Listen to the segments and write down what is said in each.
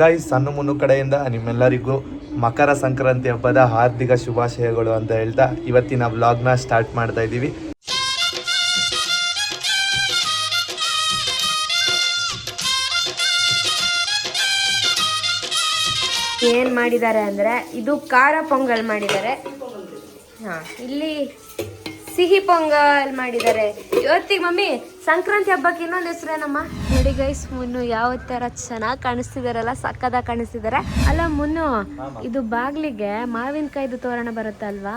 Guys, ಸಣ್ಣ ಮುನ್ನು ಕಡೆಯಿಂದ ನಿಮ್ಮೆಲ್ಲರಿಗೂ ಮಕರ ಸಂಕ್ರಾಂತಿ ಹಬ್ಬದ ಹಾರ್ದಿಕ ಶುಭಾಶಯಗಳು ಅಂತ ಹೇಳ್ತಾ ಇವತ್ತಿನ ವ್ಲಾಗ್ನ ಸ್ಟಾರ್ಟ್ ಮಾಡ್ತಾ ಇದ್ದೀವಿ. ಏನು ಮಾಡಿದ್ದಾರೆ ಅಂದರೆ ಇದು ಖಾರ ಪೊಂಗಲ್ ಮಾಡಿದ್ದಾರೆ. ಇಲ್ಲಿ ಸಿಹಿ ಪೊಂಗಲ್ ಮಾಡಿದ್ದಾರೆ. ಇವತ್ತಿಗೆ ಮಮ್ಮಿ ಸಂಕ್ರಾಂತಿ ಹಬ್ಬಕ್ಕೆ ಇನ್ನೊಂದು ಹೆಸರೇನಮ್ಮ? ನೋಡಿ ಗೈಸ್, ಮುನ್ನು ಯಾವ ತರ ಚೆನ್ನಾಗಿ ಕಾಣಿಸ್ತಿದಾರಲ್ಲ, ಸಕ್ಕದಾಗಿ ಕಾಣಿಸ್ತಿದ್ದಾರೆ ಅಲ್ಲ ಮುನ್ನು. ಇದು ಬಾಗ್ಲಿಗೆ ಮಾವಿನಕಾಯ್ದು ತೋರಣ ಬರುತ್ತಲ್ವಾ,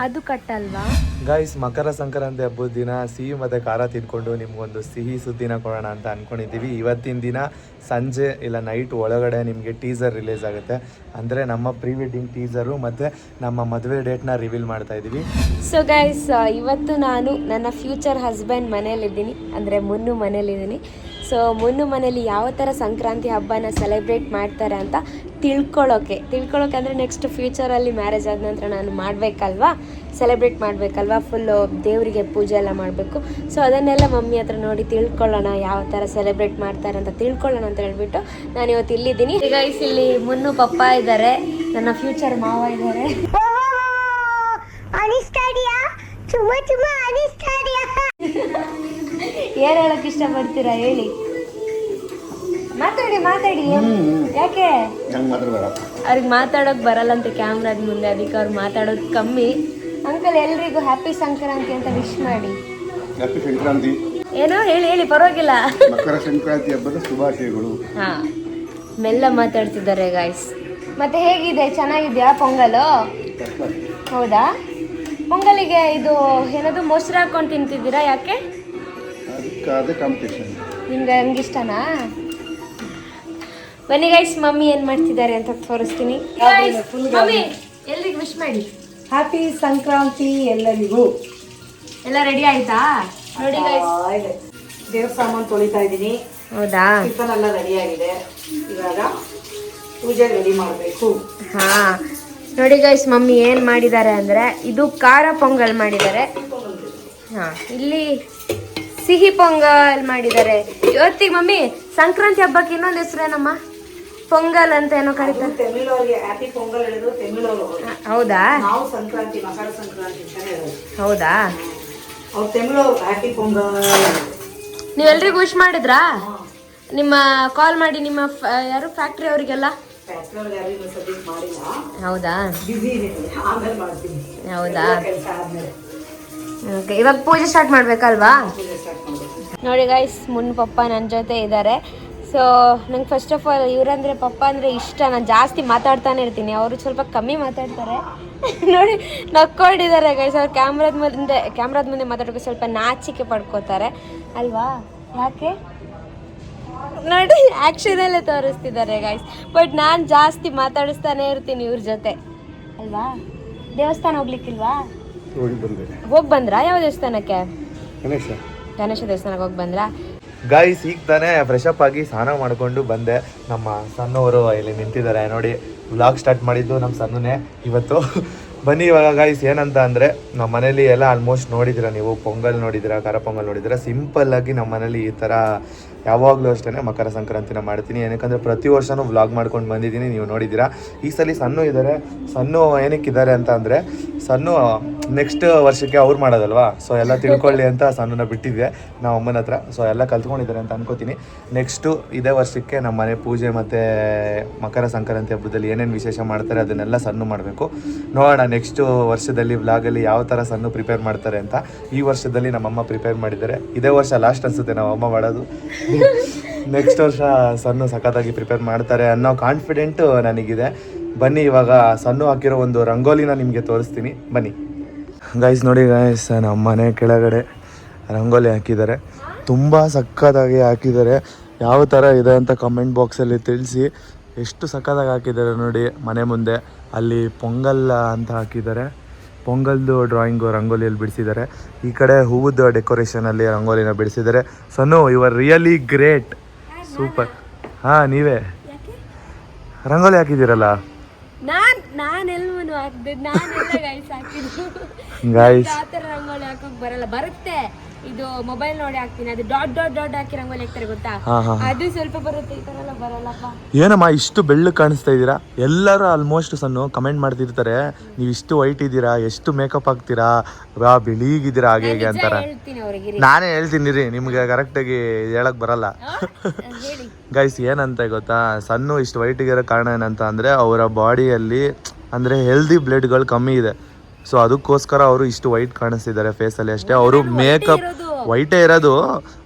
ಅದು ಕಟ್ಟಲ್ವಾ ಗೈಸ್? ಮಕರ ಸಂಕ್ರಾಂತಿ ಹಬ್ಬದ ದಿನ ಸಿಹಿ ಮತ್ತೆ ಖಾರ ತಿನ್ಕೊಂಡು ನಿಮ್ಗೊಂದು ಸಿಹಿ ಸುದ್ದಿನ ಕೊಡೋಣ ಅಂತ ಅನ್ಕೊಂಡಿದ್ದೀವಿ. ಇವತ್ತಿನ ದಿನ ಸಂಜೆ ಇಲ್ಲ ನೈಟ್ ಒಳಗಡೆ ನಿಮಗೆ ಟೀಸರ್ ರಿಲೀಸ್ ಆಗುತ್ತೆ. ಅಂದರೆ ನಮ್ಮ ಪ್ರೀ ವೆಡ್ಡಿಂಗ್ ಟೀಸರು ಮತ್ತು ನಮ್ಮ ಮದುವೆ ಡೇಟ್ನ ರಿವೀಲ್ ಮಾಡ್ತಾ ಇದ್ದೀವಿ. ಸೊ ಗೈಸ್, ಇವತ್ತು ನಾನು ನನ್ನ ಫ್ಯೂಚರ್ ಹಸ್ಬೆಂಡ್ ಮನೇಲಿದ್ದೀನಿ, ಅಂದರೆ ಮುನ್ನು ಮನೇಲಿದ್ದೀನಿ. ಸೊ ಮುನ್ನು ಮನೇಲಿ ಯಾವ ಥರ ಸಂಕ್ರಾಂತಿ ಹಬ್ಬನ ಸೆಲೆಬ್ರೇಟ್ ಮಾಡ್ತಾರೆ ಅಂತ ತಿಳ್ಕೊಳ್ಳೋಕೆ ಅಂದರೆ ನೆಕ್ಸ್ಟ್ ಫ್ಯೂಚರಲ್ಲಿ ಮ್ಯಾರೇಜ್ ಆದ ನಂತರ ನಾನು ಮಾಡಬೇಕಲ್ವಾ, ಸೆಲೆಬ್ರೇಟ್ ಮಾಡಬೇಕಲ್ವಾ, ಫುಲ್ಲು ದೇವರಿಗೆ ಪೂಜೆ ಎಲ್ಲ ಮಾಡಬೇಕು. ಸೊ ಅದನ್ನೆಲ್ಲ ಮಮ್ಮಿ ಹತ್ರ ನೋಡಿ ತಿಳ್ಕೊಳ್ಳೋಣ, ಯಾವ ಥರ ಸೆಲೆಬ್ರೇಟ್ ಮಾಡ್ತಾರೆ ಅಂತ ತಿಳ್ಕೊಳ್ಳೋಣ ಅಂತ ಹೇಳ್ಬಿಟ್ಟು ನಾನು ಇವತ್ತು ಇಲ್ಲಿದ್ದೀನಿ. ಗೈಸ್, ಇಲ್ಲಿ ಮುನ್ನು ಪಪ್ಪ ಇದ್ದಾರೆ, ನನ್ನ ಫ್ಯೂಚರ್ ಮಾವ ಇದ್ದಾರೆ. ಏನ್ ಹೇಳಕ್ ಇಷ್ಟಪಡ್ತೀರಾ ಹೇಳಿ? ಮಾತಾಡಿ ಯಾಕೆ? ಅವ್ರಿಗೆ ಮಾತಾಡೋಕ್ ಬರಲ್ಲ ಅಂತ ಕ್ಯಾಮ್ರಾದ ಮುಂದೆ, ಅದಕ್ಕೆ ಅವ್ರು ಮಾತಾಡೋದು ಕಮ್ಮಿ. ಅಂಕಲ್, ಎಲ್ರಿಗೂ ಹ್ಯಾಪಿ ಸಂಕ್ರಾಂತಿ ಅಂತ ವಿಶ್ ಮಾಡಿ. ಹ್ಯಾಪಿ ಸಂಕ್ರಾಂತಿ. ಏನೋ ಹೇಳಿ ಪರವಾಗಿಲ್ಲ. ಮಕರ ಸಂಕ್ರಾಂತಿ ಹಬ್ಬದ ಶುಭಾಶಯಗಳು. ಹಾ, ಮೆಲ್ಲ ಮಾತಾಡ್ತಿದ್ದಾರೆ ಗಾಯ್ಸ್. ಮತ್ತೆ ಹೇಗಿದೆ, ಚೆನ್ನಾಗಿದ್ಯಾ ಪೊಂಗಲು? ಹೌದಾ? ಪೊಂಗಲಿಗೆ ಇದು ಏನದು ಮೊಸರು ಹಾಕೊಂಡು ತಿಂತಿದ್ದೀರಾ, ಯಾಕೆ? ನಿಮ್ಗೆ ಹಂಗಿಷ್ಟನಾ? ಬನ್ನಿ ಗೈಸ್, ಮಮ್ಮಿ ಏನ್ ಮಾಡ್ತಿದ್ದಾರೆ ಅಂತ ತೋರಿಸ್ತೀನಿ. ಮಮ್ಮಿ ಎಲ್ರಿಗೂ ವಿಶ್ ಮಾಡಿ. ಹ್ಯಾಪಿ ಸಂಕ್ರಾಂತಿ ಎಲ್ಲರಿಗೂ. ಎಲ್ಲ ರೆಡಿ ಆಯ್ತಾ? ನೋಡಿ ಗೈಸ್, ದೇವ್ರ ಸಾಮಾನು ತೊಳಿತಾ ಇದ್ದೀನಿ. ಹೌದಾ? ಟಿಫನ್ ಎಲ್ಲ ರೆಡಿ ಆಗಿದೆ, ಇವಾಗ ಪೂಜೆ ರೆಡಿ ಮಾಡಬೇಕು. ಹಾ, ನೋಡಿ ಗೈಸ್, ಮಮ್ಮಿ ಏನ್ ಮಾಡಿದ್ದಾರೆ ಅಂದ್ರೆ ಇದು ಖಾರ ಪೊಂಗಲ್ ಮಾಡಿದ್ದಾರೆ. ಹಾ, ಇಲ್ಲಿ ಸಿಹಿ ಪೊಂಗಲ್ ಮಾಡಿದ್ದಾರೆ. ಇವತ್ತಿಗೆ ಮಮ್ಮಿ ಸಂಕ್ರಾಂತಿ ಹಬ್ಬಕ್ಕೆ ಇನ್ನೊಂದು ಹೆಸರೇನಮ್ಮ? ಪೊಂಗಲ್ ಅಂತ ಏನೋ ಕರೀತಾರೆ. ತಮಿಳವ್ರಿಗೆ ಹ್ಯಾಪಿ ಪೊಂಗಲ್ ಹೇಳಿದ್ರು ತಮಿಳವರು. ಹೌದಾ? ನಾವು ಸಂಕ್ರಾಂತಿ, ಮಕರ ಸಂಕ್ರಾಂತಿ ಅಂತಾನೆ ಹೇಳೋದು. ಹೌದಾ? ಅವ್ರು ತಮಿಳವ್ರು ಹ್ಯಾಪಿ ಪೊಂಗಲ್. ನೀವೆಲ್ರಿಗೂ ವಿಶ್ ಮಾಡಿದ್ರಾ? ನಿಮ್ಮ ಕಾಲ್ ಮಾಡಿ ನಿಮ್ಮ ಯಾರು ಫ್ಯಾಕ್ಟ್ರಿ ಅವರಿಗೆಲ್ಲ? ಹೌದಾ? ಹೌದಾ? ಓಕೆ, ಇವಾಗ ಪೂಜೆ ಸ್ಟಾರ್ಟ್ ಮಾಡ್ಬೇಕಲ್ವಾ? ನೋಡಿ ಗೈಸ್, ಮುನ್ನ ಪಪ್ಪ ನನ್ನ ಜೊತೆ ಇದ್ದಾರೆ. ಸೊ ನಂಗೆ ಫಸ್ಟ್ ಆಫ್ ಆಲ್ ಇವರಂದ್ರೆ ಪಪ್ಪ ಅಂದರೆ ಇಷ್ಟ. ನಾನು ಜಾಸ್ತಿ ಮಾತಾಡ್ತಾನೆ ಇರ್ತೀನಿ, ಅವರು ಸ್ವಲ್ಪ ಕಮ್ಮಿ ಮಾತಾಡ್ತಾರೆ. ನೋಡಿ ನಕ್ಕೊಂಡಿದ್ದಾರೆ ಗೈಸ್. ಅವ್ರು ಕ್ಯಾಮ್ರಾದ ಮುಂದೆ ಮಾತಾಡೋಕೆ ಸ್ವಲ್ಪ ನಾಚಿಕೆ ಪಡ್ಕೋತಾರೆ ಅಲ್ವಾ? ಯಾಕೆ ನೋಡಿ, ಆ್ಯಕ್ಷನಲ್ಲೇ ತೋರಿಸ್ತಿದ್ದಾರೆ ಗೈಸ್. ಬಟ್ ನಾನು ಜಾಸ್ತಿ ಮಾತಾಡಿಸ್ತಾನೆ ಇರ್ತೀನಿ ಇವ್ರ ಜೊತೆ ಅಲ್ವಾ? ದೇವಸ್ಥಾನ ಹೋಗ್ಲಿಕ್ಕಿಲ್ವಾ? ಹೋಗಿ ಬಂದ್ರಾ? ಯಾವ ದೇವಸ್ಥಾನಕ್ಕೆ? ಗಣೇಶ ದೇವಸ್ಥಾನಕ್ಕೆ ಹೋಗಿ ಬಂದ್ರಾ? ಗೈಸ್, ಈಗ ತಾನೇ ಫ್ರೆಶ್ ಅಪ್ ಆಗಿ ಸ್ನಾನ ಮಾಡಿಕೊಂಡು ಬಂದೆ. ನಮ್ಮ ಸಣ್ಣವರು ಇಲ್ಲಿ ನಿಂತಿದ್ದಾರೆ ನೋಡಿ. ವ್ಲಾಗ್ ಸ್ಟಾರ್ಟ್ ಮಾಡಿದ್ದು ನಮ್ಮ ಸಣ್ಣನೇ ಇವತ್ತು. ಬನ್ನಿ ಇವಾಗ ಗೈಸ್, ಏನಂತ ಅಂದರೆ ನಮ್ಮ ಮನೇಲಿ ಎಲ್ಲ ಆಲ್ಮೋಸ್ಟ್ ನೋಡಿದ್ದೀರಾ ನೀವು. ಪೊಂಗಲ್ ನೋಡಿದ್ದೀರಾ, ಖಾರ ಪೊಂಗಲ್ ನೋಡಿದ್ದೀರಾ. ಸಿಂಪಲ್ಲಾಗಿ ನಮ್ಮ ಮನೇಲಿ ಈ ಥರ ಯಾವಾಗಲೂ ಅಷ್ಟೇ ಮಕರ ಸಂಕ್ರಾಂತಿನ ಮಾಡ್ತೀನಿ. ಏನಕ್ಕಂದರೆ ಪ್ರತಿ ವರ್ಷವೂ ವ್ಲಾಗ್ ಮಾಡ್ಕೊಂಡು ಬಂದಿದ್ದೀನಿ, ನೀವು ನೋಡಿದ್ದೀರಾ. ಈ ಸಲ ಸಣ್ಣ ಇದ್ದಾರೆ. ಸಣ್ಣ ಏನಕ್ಕಿದ್ದಾರೆ ಅಂತ ಅಂದರೆ, ಸಣ್ಣ ನೆಕ್ಸ್ಟ್ ವರ್ಷಕ್ಕೆ ಅವ್ರು ಮಾಡೋದಲ್ವಾ, ಸೊ ಎಲ್ಲ ತಿಳ್ಕೊಳ್ಳಿ ಅಂತ ಸಣ್ಣನ ಬಿಟ್ಟಿದ್ದೆ ನಾವು ಅಮ್ಮನ ಹತ್ರ. ಸೊ ಎಲ್ಲ ಕಲ್ತ್ಕೊಂಡಿದ್ದಾರೆ ಅಂತ ಅನ್ಕೋತೀನಿ. ನೆಕ್ಸ್ಟು ಇದೇ ವರ್ಷಕ್ಕೆ ನಮ್ಮ ಮನೆ ಪೂಜೆ ಮತ್ತು ಮಕರ ಸಂಕ್ರಾಂತಿ ಹಬ್ಬದಲ್ಲಿ ಏನೇನು ವಿಶೇಷ ಮಾಡ್ತಾರೆ ಅದನ್ನೆಲ್ಲ ಸಣ್ಣ ಮಾಡಬೇಕು. ನೋಡೋಣ ನೆಕ್ಸ್ಟು ವರ್ಷದಲ್ಲಿ ವ್ಲಾಗಲ್ಲಿ ಯಾವ ಥರ ಸಣ್ಣ ಪ್ರಿಪೇರ್ ಮಾಡ್ತಾರೆ ಅಂತ. ಈ ವರ್ಷದಲ್ಲಿ ನಮ್ಮಮ್ಮ ಪ್ರಿಪೇರ್ ಮಾಡಿದ್ದಾರೆ. ಇದೇ ವರ್ಷ ಲಾಸ್ಟ್ ಅನಿಸುತ್ತೆ ನಾವು ಅಮ್ಮ ಮಾಡೋದು. ನೆಕ್ಸ್ಟ್ ವರ್ಷ ಸಣ್ಣ ಸಖತ್ತಾಗಿ ಪ್ರಿಪೇರ್ ಮಾಡ್ತಾರೆ ಅನ್ನೋ ಕಾನ್ಫಿಡೆಂಟು ನನಗಿದೆ. ಬನ್ನಿ ಇವಾಗ ಸಣ್ಣ ಹಾಕಿರೋ ಒಂದು ರಂಗೋಲಿನ ನಿಮಗೆ ತೋರಿಸ್ತೀನಿ, ಬನ್ನಿ ಗೈಸ್. ನೋಡಿ ಗೈಸ್, ನಮ್ಮ ಮನೆ ಕೆಳಗಡೆ ರಂಗೋಲಿ ಹಾಕಿದ್ದಾರೆ. ತುಂಬ ಸಖತ್ತಾಗಿ ಹಾಕಿದ್ದಾರೆ. ಯಾವ ಥರ ಇದೆ ಅಂತ ಕಮೆಂಟ್ ಬಾಕ್ಸಲ್ಲಿ ತಿಳಿಸಿ. ಎಷ್ಟು ಸಖತ್ತಾಗಿ ಹಾಕಿದ್ದಾರೆ ನೋಡಿ. ಮನೆ ಮುಂದೆ ಅಲ್ಲಿ ಪೊಂಗಲ್ ಅಂತ ಹಾಕಿದ್ದಾರೆ. ಪೊಂಗಲ್ದು ಡ್ರಾಯಿಂಗು ರಂಗೋಲಿಯಲ್ಲಿ ಬಿಡಿಸಿದ್ದಾರೆ. ಈ ಕಡೆ ಹೂವದ್ದು ಡೆಕೋರೇಷನಲ್ಲಿ ರಂಗೋಲಿನ ಬಿಡಿಸಿದ್ದಾರೆ. ಸನ್ನು, you are really great, super. ಹಾಂ, ನೀವೇ ರಂಗೋಲಿ ಹಾಕಿದ್ದೀರಲ್ಲ. ಗೈಸ್ ರಂಗೋಲಿ ಹಾಕೋಕೆ ಬರಲ್ಲ, ಬರುತ್ತೆ ಇದು ಮೊಬೈಲ್ ನೋಡಿ ಹಾಕ್ತೀನಿ, ಅದು ಡಾಟ್ ಡಾಟ್ ಡಾಟ್ ಹಾಕಿ ರಂಗೋಲಿ ಹಾಕ್ತಾರೆ ಗೊತ್ತಾ, ಅದು ಸ್ವಲ್ಪ ಬರುತ್ತೆ, ಈ ತರ ಎಲ್ಲ ಬರಲ್ಲಪ್ಪ. ಏನಮ್ಮ ಇಷ್ಟು ಬೆಳ್ಳು ಕಾಣಿಸ್ತಾ ಇದ್ದೀರಾ? ಎಲ್ಲರೂ ಆಲ್ಮೋಸ್ಟ್ ಸಣ್ಣ ಕಮೆಂಟ್ ಮಾಡ್ತಿರ್ತಾರೆ, ನೀವು ಇಷ್ಟು ವೈಟ್ ಇದ್ದೀರಾ, ಎಷ್ಟು ಮೇಕಪ್ ಹಾಕ್ತೀರಾ, ಬೆಳೀಗಿದ್ದೀರಾ ಹಾಗೆ ಹೇಗೆ ಅಂತಾರ. ಹೇಳ್ತೀನಿ ಅವ್ರಿಗೆ, ನಾನೇ ಹೇಳ್ತೀನಿ ರೀ, ನಿಮ್ಗೆ ಕರೆಕ್ಟಾಗಿ ಹೇಳಕ್ ಬರಲ್ಲ. ಹೇಳಿ ಗೈಸ್ ಏನಂತ ಗೊತ್ತಾ, ಸಣ್ಣ ಇಷ್ಟು ವೈಟಿಗಿರೋ ಕಾರಣ ಏನಂತ ಅಂದರೆ ಅವರ ಬಾಡಿಯಲ್ಲಿ ಅಂದರೆ ಹೆಲ್ದಿ ಬ್ಲಡ್ಗಳು ಕಮ್ಮಿ ಇದೆ. ಸೊ ಅದಕ್ಕೋಸ್ಕರ ಅವರು ಇಷ್ಟು ವೈಟ್ ಕಾಣಿಸ್ತಿದ್ದಾರೆ ಫೇಸಲ್ಲಿ ಅಷ್ಟೇ. ಅವರು ಮೇಕಪ್ ವೈಟೇ ಇರೋದು,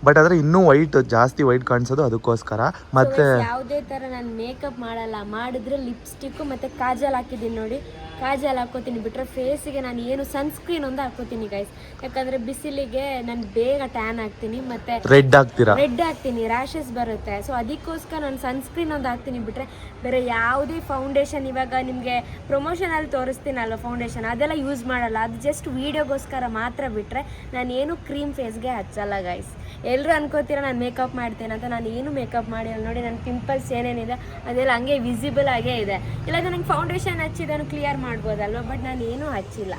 ಬಟ್ ಆದರೆ ಇನ್ನೂ ವೈಟ್ ಜಾಸ್ತಿ ವೈಟ್ ಕಾಣಿಸೋದು ಅದಕ್ಕೋಸ್ಕರ. ಮತ್ತೆ ಯಾವುದೇ ತರ ನಾನು ಮೇಕಪ್ ಮಾಡಲ್ಲ, ಮಾಡಿದ್ರೆ ಲಿಪ್ಸ್ಟಿಕ್ ಮತ್ತೆ ಕಾಜಲ್ ಹಾಕಿದ್ದೀನಿ ನೋಡಿ, ಕಾಜಲ್ ಹಾಕೋತೀನಿ ಬಿಟ್ರೆ ಫೇಸಿಗೆ ನಾನು ಏನು ಸನ್ಸ್ಕ್ರೀನ್ ಒಂದು ಹಾಕೋತೀನಿ ಗೈಸ್. ಯಾಕಂದ್ರೆ ಬಿಸಿಲಿಗೆ ನಾನು ಬೇಗ ಟ್ಯಾನ್ ಆಗ್ತೀನಿ, ಮತ್ತೆ ರೆಡ್ ಆಗ್ತೀನಿ, ರ್ಯಾಷಸ್ ಬರುತ್ತೆ. ಸೊ ಅದಕ್ಕೋಸ್ಕರ ನಾನು ಸನ್ಸ್ಕ್ರೀನ್ ಒಂದು ಹಾಕ್ತೀನಿ ಬಿಟ್ರೆ ಬೇರೆ ಯಾವುದೇ ಫೌಂಡೇಶನ್, ಇವಾಗ ನಿಮಗೆ ಪ್ರಮೋಷನಲ್ಲಿ ತೋರಿಸ್ತೀನಲ್ವ ಫೌಂಡೇಶನ್, ಅದೆಲ್ಲ ಯೂಸ್ ಮಾಡಲ್ಲ. ಅದು ಜಸ್ಟ್ ವೀಡಿಯೋಗೋಸ್ಕರ ಮಾತ್ರ ಬಿಟ್ರೆ ನಾನು ಏನು ಕ್ರೀಮ್ ಫೇಸ್ಗೆ ಹಚ್ಚಲ್ಲ ಗೈಸ್. ಎಲ್ಲರೂ ಅನ್ಕೋತೀರ ನಾನು ಮೇಕಪ್ ಮಾಡ್ತೇನೆ ಅಂತ, ನಾನು ಏನು ಮೇಕಪ್ ಮಾಡಿಲ್ಲ ನೋಡಿ. ನನ್ನ ಪಿಂಪಲ್ಸ್ ಏನೇನಿದೆ ಅದೆಲ್ಲ ಹಂಗೆ ವಿಸಿಬಲ್ ಆಗೇ ಇದೆ. ಇಲ್ಲಾಂದ್ರೆ ನಂಗೆ ಫೌಂಡೇಶನ್ ಹಚ್ಚಿದನ್ನು ಕ್ಲಿಯರ್ ಮಾಡ್ಬೋದಲ್ವ, ಬಟ್ ನಾನು ಏನೂ ಹಚ್ಚಿಲ್ಲ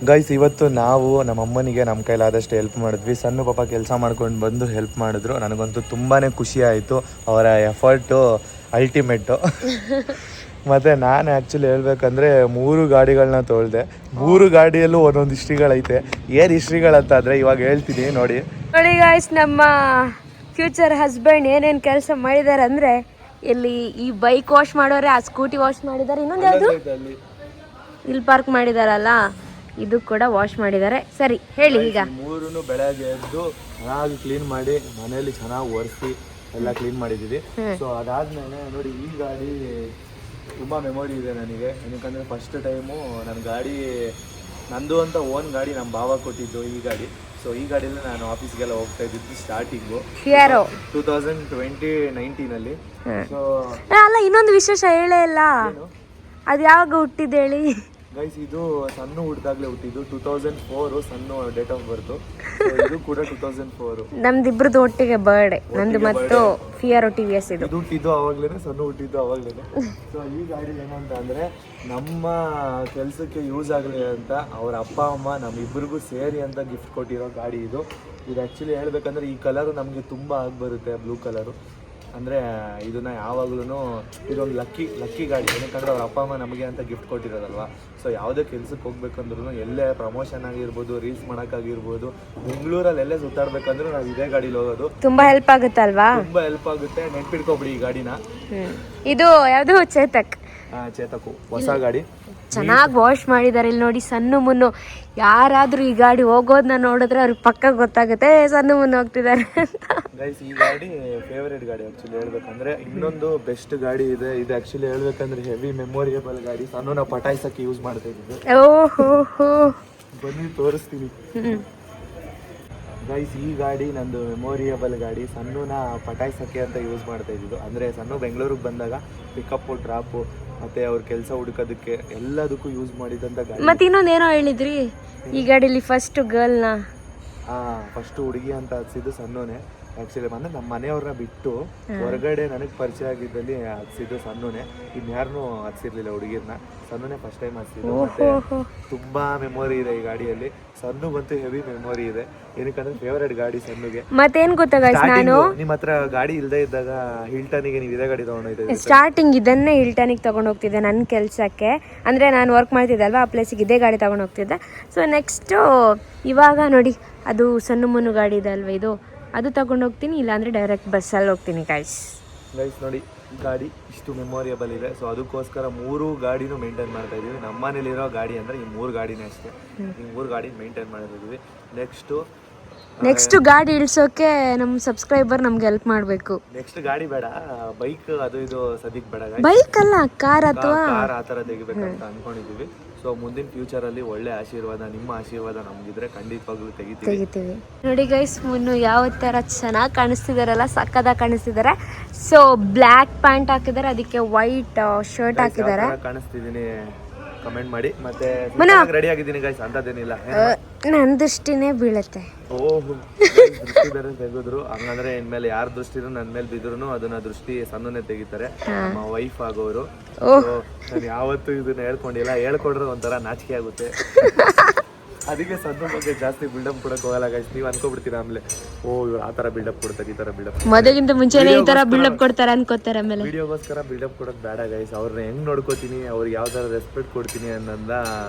ಗೈಸ್. ಇವತ್ತು ನಾವು ನಮ್ಮ ಅಮ್ಮನಿಗೆ ನಮ್ಮ ಕೈಲಾದಷ್ಟು ಹೆಲ್ಪ್ ಮಾಡಿದ್ವಿ. ಸಣ್ಣ ಪಾಪ ಕೆಲಸ ಮಾಡ್ಕೊಂಡು ಬಂದು ಹೆಲ್ಪ್ ಮಾಡಿದ್ರು. ನನಗಂತೂ ತುಂಬಾ ಖುಷಿ ಆಯಿತು, ಅವರ ಎಫರ್ಟು ಅಲ್ಟಿಮೇಟು. ಮತ್ತು ನಾನು ಆ್ಯಕ್ಚುಲಿ ಹೇಳ್ಬೇಕಂದ್ರೆ 3 ಗಾಡಿಗಳನ್ನ ತೊಳ್ದೆ. 3 ಗಾಡಿಯಲ್ಲೂ ಒಂದೊಂದು ಹಿಸ್ಟ್ರಿಗಳೈತೆ. ಏನು ಹಿಸ್ಟ್ರಿಗಳಂತ ಅಂದರೆ ಇವಾಗ ಹೇಳ್ತೀನಿ ನೋಡಿ. ನೋಡಿ ಗಾಯ್ಸ್, ನಮ್ಮ ಫ್ಯೂಚರ್ ಹಸ್ಬೆಂಡ್ ಏನೇನು ಕೆಲಸ ಮಾಡಿದ್ದಾರೆ ಅಂದರೆ, ಇಲ್ಲಿ ಈ ಬೈಕ್ ವಾಶ್ ಮಾಡೋರೆ, ಆ ಸ್ಕೂಟಿ ವಾಶ್ ಮಾಡಿದ್ದಾರೆ, ಇನ್ನೊಂದು ಯಾವುದು ಇಲ್ಲಿ ಪಾರ್ಕ್ ಮಾಡಿದಾರಲ್ಲ ಇದು ಕೂಡ ವಾಶ್ ಮಾಡಿದ್ದಾರೆ. ಸರಿ ಹೇಳಿ ಈಗ. 3 ಬೆಳಗ್ಗೆ ಎದ್ದು ಚೆನ್ನಾಗಿ ಕ್ಲೀನ್ ಮಾಡಿ ಮನೆಯಲ್ಲಿ ಚೆನ್ನಾಗಿ ಒರೆಸಿ ಎಲ್ಲ ಕ್ಲೀನ್ ಮಾಡಿದ್ದೀವಿ. ಸೊ ಅದಾದ್ಮೇಲೆ ನೋಡಿ, ಈ ಗಾಡಿ ತುಂಬ ಮೆಮೊರಿ ಇದೆ ನನಗೆ. ಏನಕ್ಕಂದರೆ ಫಸ್ಟ್ ಟೈಮು ನನ್ನ ಗಾಡಿ ನಂದು ಅಂತ ಓನ್ ಗಾಡಿ ನಮ್ಮ ಭಾವ ಕೊಟ್ಟಿದ್ದು ಈ ಗಾಡಿ. ಸೊ ಈ ಗಾಡಿಯಲ್ಲಿ ನಾನು ಆಫೀಸ್ಗೆಲ್ಲ ಹೋಗ್ತಾ ಇದ್ದಿದ್ದು ಸ್ಟಾರ್ಟಿಂಗು 2019. ಸೊ ಅಲ್ಲ, ಇನ್ನೊಂದು ವಿಶೇಷ ಹೇಳೇ ಇಲ್ಲ, ಅದು ಯಾವಾಗ ಹುಟ್ಟಿದ್ದು ಹೇಳಿ ಗೈಸ್. ಇದು ಸಣ್ಣ ಹುಟ್ಟಿದಾಗಲೇ ಹುಟ್ಟಿದ್ದು 2004, ಸಣ್ಣ ಡೇಟ್ ಆಫ್ ಬರ್ತು. ಇದು ಕೂಡ 2004. ನಮ್ದಿಬ್ರದ್ದು ಒಟ್ಟಿಗೆ ಬರ್ಡೇ, ನಂದು ಮತ್ತು ಫಿಯರ್ TVS. ಇದು ಹುಟ್ಟಿದ್ದು ಅವಾಗ್ಲೇನೆ, ಸಣ್ಣ ಹುಟ್ಟಿದ್ದು ಅವಾಗ್ಲೇನೆ. ಸೊ ಈ ಗಾಡಿ ಏನಂತ ಅಂದ್ರೆ ನಮ್ಮ ಕೆಲಸಕ್ಕೆ ಯೂಸ್ ಆಗಲಿ ಅಂತ ಅವ್ರ ಅಪ್ಪ ಅಮ್ಮ ನಮ್ಮಿಬ್ಬರಿಗೂ ಸೇರಿ ಅಂತ ಗಿಫ್ಟ್ ಕೊಟ್ಟಿರೋ ಗಾಡಿ ಇದು. ಇದು ಆ್ಯಕ್ಚುಲಿ ಹೇಳ್ಬೇಕಂದ್ರೆ ಈ ಕಲರು ನಮಗೆ ತುಂಬ ಬರುತ್ತೆ, ಬ್ಲೂ ಕಲರು. ಅಂದರೆ ಇದನ್ನು ಯಾವಾಗ್ಲೂ ಇದೊಂದು ಲಕ್ಕಿ ಗಾಡಿ. ಏನಕ್ಕಂದ್ರೆ ಅವ್ರ ಅಪ್ಪ ಅಮ್ಮ ನಮಗೆ ಅಂತ ಗಿಫ್ಟ್ ಕೊಟ್ಟಿರೋದಲ್ವ. ಸೊ ಯಾವುದೇ ಕೆಲ್ಸಕ್ಕೆ ಹೋಗ್ಬೇಕಂದ್ರೂ, ಎಲ್ಲೇ ಪ್ರಮೋಷನ್ ಆಗಿರ್ಬೋದು, ರೀಲ್ಸ್ ಮಾಡೋಕ್ಕಾಗಿರ್ಬೋದು, ಬೆಂಗಳೂರಲ್ಲಿ ಎಲ್ಲೇ ಸುತ್ತಾಡ್ಬೇಕಂದ್ರೂ ನಾವು ಇದೇ ಗಾಡೀಲಿ ಹೋಗೋದು. ತುಂಬ ಹೆಲ್ಪ್ ಆಗುತ್ತಲ್ವಾ? ತುಂಬ ಹೆಲ್ಪ್ ಆಗುತ್ತೆ. ನೆನ್ಪಿಟ್ಕೊಬಿಡಿ ಈ ಗಾಡಿನ. ಇದು ಯಾವುದು ಚೇತಕ್ ಹೊಸ ಗಾಡಿ, ಚೆನ್ನಾಗಿ ವಾಶ್ ಮಾಡಿದ್ದಾರೆ. ಇಲ್ಲಿ ನೋಡಿ, ಸಣ್ಣ ಮುನ್ನು ಯಾರಾದ್ರೂ ಈ ಗಾಡಿ ಹೋಗೋದನ್ನ ನೋಡಿದ್ರೆ ಅವ್ರಿಗೆ ಪಕ್ಕ ಗೊತ್ತಾಗುತ್ತೆ ಸಣ್ಣ ಮುನ್ನು ಹೋಗ್ತಿದ್ದಾರೆ ಅಂತ. ಗೈಸ್, ಈ ಗಾಡಿ ಫೇವರೇಟ್ ಗಾಡಿ ಆ್ಯಕ್ಚುಲಿ ಹೇಳ್ಬೇಕಂದ್ರೆ. ಇನ್ನೊಂದು ಬೆಸ್ಟ್ ಗಾಡಿ ಇದೆ. ಇದು ಆ್ಯಕ್ಚುಲಿ ಹೇಳ್ಬೇಕಂದ್ರೆ ಹೆವಿ ಮೆಮೊರಿಯಬಲ್ ಗಾಡಿ. ಸಣ್ಣ ಪಟಾಯಿಸಕ್ಕೆ ಯೂಸ್ ಮಾಡ್ತಾ ಇದ್ದಿದ್ದು. ಓಹೋ, ಬನ್ನಿ ತೋರಿಸ್ತೀನಿ ಗೈಸ್. ಈ ಗಾಡಿ ನಂದು ಮೆಮೊರಿಯಬಲ್ ಗಾಡಿ. ಸಣ್ಣನ ಪಟಾಯಿಸಕ್ಕೆ ಅಂತ ಯೂಸ್ ಮಾಡ್ತಾ ಇದ್ದಿದ್ದು. ಅಂದರೆ ಸಣ್ಣ ಬೆಂಗಳೂರಿಗೆ ಬಂದಾಗ ಪಿಕಪ್ಪು, ಡ್ರಾಪು, ಮತ್ತೆ ಅವ್ರ ಕೆಲಸ ಹುಡುಕೋದಕ್ಕೆ ಎಲ್ಲದಕ್ಕೂ ಯೂಸ್ ಮಾಡಿದಂಥ ಗಾಡಿ. ಮತ್ತೆ ಇನ್ನೊಂದೇನೋ ಹೇಳಿದ್ರಿ ಈ ಗಾಡಿಲಿ ಫಸ್ಟ್ ಗರ್ಲ್ನ, ಫಸ್ಟ್ ಹುಡುಗಿ ಅಂತ ಹಚ್ಸಿದ್ದು ಸಣ್ಣನೇ ಆ್ಯಕ್ಚುಲಿ. ಅಂದರೆ ನಮ್ಮ ಮನೆಯವ್ರನ್ನ ಬಿಟ್ಟು ಹೊರಗಡೆ ನನಗೆ ಪರಿಚಯ ಆಗಿದ್ದಲ್ಲಿ ಹಚ್ಸಿದ್ದು ಸಣ್ಣನೇ. ಇನ್ಯಾರನ್ನೂ ಹಚ್ಸಿರ್ಲಿಲ್ಲ ಹುಡುಗಿರ್ನ. ಸಣ್ಣನೇ ಫಸ್ಟ್ ಟೈಮ್ ಹಚ್ಸಿದ್ದು. ಮತ್ತೆ ತುಂಬ ಮೆಮೊರಿ ಇದೆ ಈ ಗಾಡಿಯಲ್ಲಿ. ಸಣ್ಣಗಂತೂ ಹೆವಿ ಮೆಮೊರಿ ಇದೆ. ಏನಕ್ಕಂದ್ರೆ ಫೇವರೇಟ್ ಗಾಡಿ ಸಣ್ಣಗೆ. ಮತ್ತೇನ್ ಗೊತ್ತಾ ಗೈಸ್, ನಾನು ನಿಮ್ಮ ಹತ್ರ ಗಾಡಿ ಇಲ್ಲದೆ ಇದ್ದಾಗ ಹಿಲ್ಟನಿಗೆ ನೀವು ಇದೇ ಗಾಡಿ ತಗೊಂಡೋಗಿದ್ದೆ. ಸ್ಟಾರ್ಟಿಂಗ್ ಇದನ್ನೇ ಹಿಲ್ಟನಿಗೆ ತಗೊಂಡು ಹೋಗ್ತಿದ್ದೆ ನನ್ನ ಕೆಲಸಕ್ಕೆ. ಅಂದರೆ ನಾನು ವರ್ಕ್ ಮಾಡ್ತಿದ್ದಲ್ವ, ಆ ಪ್ಲೇಸಿಗೆ ಇದೇ ಗಾಡಿ ತಗೊಂಡು ಹೋಗ್ತಿದ್ದೆ. ಸೊ ನೆಕ್ಸ್ಟು ಇವಾಗ ನೋಡಿ, ಅದು ಸಣ್ಣ ಮುನ್ನು ಗಾಡಿ ಇದೆ ಅಲ್ವ, ಇದು ಅದು ತಗೊಂಡು ಹೋಗ್ತೀನಿ, ಇಲ್ಲಾಂದರೆ ಡೈರೆಕ್ಟ್ ಬಸ್ಸಲ್ಲಿ ಹೋಗ್ತೀನಿ ಗೈಸ್ ನೋಡಿ, ಗಾಡಿ ಇಷ್ಟು ಮೆಮೊರಿಯಬಲ್ ಇದೆ. ಸೊ ಅದಕ್ಕೋಸ್ಕರ 3 ಗಾಡಿನೂ ಮೇಂಟೈನ್ ಮಾಡ್ತಾ ಇದ್ದೀವಿ. ನಮ್ಮ ಮನೇಲಿರೋ ಗಾಡಿ ಅಂದರೆ ಈ 3 ಗಾಡಿನೇ ಅಷ್ಟೇ. ಈ 3 ಗಾಡಿ ಮೇಂಟೈನ್ ಮಾಡಿದ್ದೀವಿ. ನೆಕ್ಸ್ಟ್ ಗಾಡಿ ಇಳಿಸೋಕೆ ನಮ್ಮ ಸಬ್ಸ್ಕ್ರೈಬರ್ ನಮ್ಗೆ ಹೆಲ್ಪ್ ಮಾಡಬೇಕು. ನೆಕ್ಸ್ಟ್ ಗಾಡಿ ಬೇಡ, ಬೈಕ್ ಅದು ಇದು ಸದ್ಯಕ್ಕೆ ಬೇಡ. ಬೈಕ್ ಅಲ್ಲ, ಕಾರ್ ಅಥವಾ ಕಾರ್ ಆ ಥರ ತೆಗಿಬೇಕಂತ ಅನ್ಕೊಂಡಿದ್ದೀವಿ. ಸೊ ಮುಂದಿನ ಫ್ಯೂಚರಲ್ಲಿ ಒಳ್ಳೆ ಆಶೀರ್ವಾದ, ನಿಮ್ಮ ಆಶೀರ್ವಾದ ನಮಗಿದ್ರೆ ಖಂಡಿತವಾಗ್ಲೂ ತೆಗಿತೀವಿ. ನೋಡಿ ಗೈಸ್, ಮುನ್ನು ಯಾವ ಥರ ಚೆನ್ನಾಗಿ ಕಾಣಿಸ್ತಿದಾರಲ್ಲ, ಸಕ್ಕದಾಗಿ ಕಾಣಿಸ್ತಿದ್ದಾರೆ. ಸೊ ಬ್ಲ್ಯಾಕ್ ಪ್ಯಾಂಟ್ ಹಾಕಿದ್ದಾರೆ, ಅದಕ್ಕೆ ವೈಟ್ ಶರ್ಟ್ ಹಾಕಿದ್ದಾರೆ. ಕಾಣಿಸ್ತಿದ್ದೀನಿ ಕಮೆಂಟ್ ಮಾಡಿ. ಮತ್ತೆ ರೆಡಿ ಆಗಿದ್ದೀನಿ ಗೈಸ್, ಅಂತದೇನಿಲ್ಲ. ನನ್ನ ದೃಷ್ಟಿನೇ ಬೀಳುತ್ತೆ. ಓಹ್, ದೃಷ್ಟಿ ಬೇರೆ ತೆಗೆದ್ರು ಹಂಗಂದ್ರೆ ಇನ್ಮೇಲೆ ಯಾರ ದೃಷ್ಟಿನೂ ನನ್ನ ಮೇಲೆ ಬಿದ್ರು ಅದನ್ನ ದೃಷ್ಟಿ ಸಣ್ಣನೇ ತೆಗಿತಾರೆ, ನಮ್ಮ ವೈಫ್ ಆಗೋರು. ನಾನು ಯಾವತ್ತೂ ಇದನ್ನ ಹೇಳ್ಕೊಂಡಿಲ್ಲ, ಹೇಳ್ಕೊಂಡ್ರೆ ಒಂಥರ ನಾಚಿಕೆ ಆಗುತ್ತೆ. ಅದಕ್ಕೆ ಸಣ್ಣ ಬಗ್ಗೆ ಜಾಸ್ತಿ ಬಿಲ್ಡಪ್ ಕೊಡಕ್ಕೆ ಹೋಗಲ್ಲ ಗೈಸ್. ನೀವು ಅನ್ಕೋಬಿಡ್ತೀರಾ ಆಮೇಲೆ, ಓ ಇವ್ರು ಆ ಥರ ಬಿಲ್ಡಪ್ ಕೊಡ್ತಾರೆ, ಈ ಥರ ಬಿಲ್ಡಪ್. ಮದುವೆಗಿಂತ ಮುಂಚೆನೇ ಈ ತರ ಬಿಲ್ಡಪ್ ಕೊಡ್ತಾರೆ ಅನ್ಕೋತಾರೆ ಆಮೇಲೆ. ವಿಡಿಯೋಗೋಸ್ಕರ ಬಿಲ್ಡಪ್ ಕೊಡೋದು ಬೇಡ ಗೈಸ್. ಅವ್ರನ್ನ ಹೆಂಗ್ ನೋಡ್ಕೋತೀನಿ, ಅವ್ರಿಗೆ ಯಾವ ಥರ ರೆಸ್ಪೆಕ್ಟ್ ಕೊಡ್ತೀನಿ ಅನ್ನೋದ